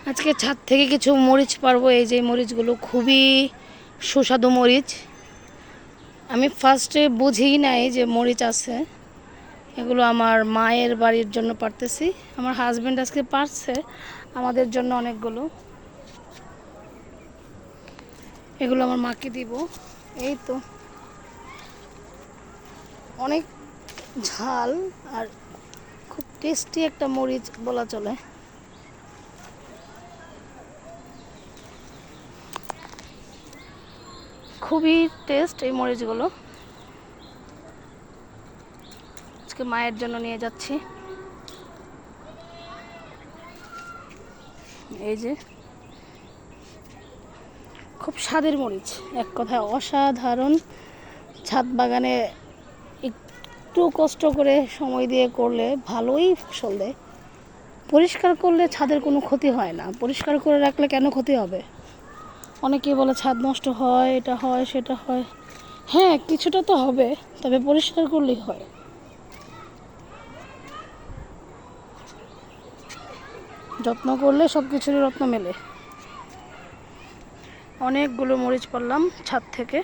আজকে ছাদ থেকে কিছু মরিচ পারবো। এই যে মরিচগুলো খুবই সুস্বাদু মরিচ। আমি ফার্স্টে বুঝি নাই যে মরিচ আছে। এগুলো আমার মায়ের বাড়ির জন্য পারতেছি। আমার হাজব্যান্ড আজকে পারছে আমাদের জন্য অনেকগুলো। এগুলো আমার মাকে দিব। এই তো অনেক ঝাল আর খুব টেস্টি একটা মরিচ বলা চলে। খুবই টেস্ট এই মরিচগুলো। আজকে মায়ের জন্য নিয়ে যাচ্ছি। এই যে খুব স্বাদের মরিচ, এক কথায় অসাধারণ। ছাদ বাগানে একটু কষ্ট করে সময় দিয়ে করলে ভালোই ফসল দেয়। পরিষ্কার করলে ছাদের কোনো ক্ষতি হয় না, পরিষ্কার করে রাখলে কেন ক্ষতি হবে? অনেকেই বলে ছাদ নষ্ট হয়, এটা হয় সেটা হয়। হ্যাঁ, কিছুটা তো হবে, তবে পরিষ্কার করলেই হয়। যত্ন করলে সব কিছুরই রত্ন মেলে। অনেকগুলো মরিচ পারলাম ছাদ থেকে।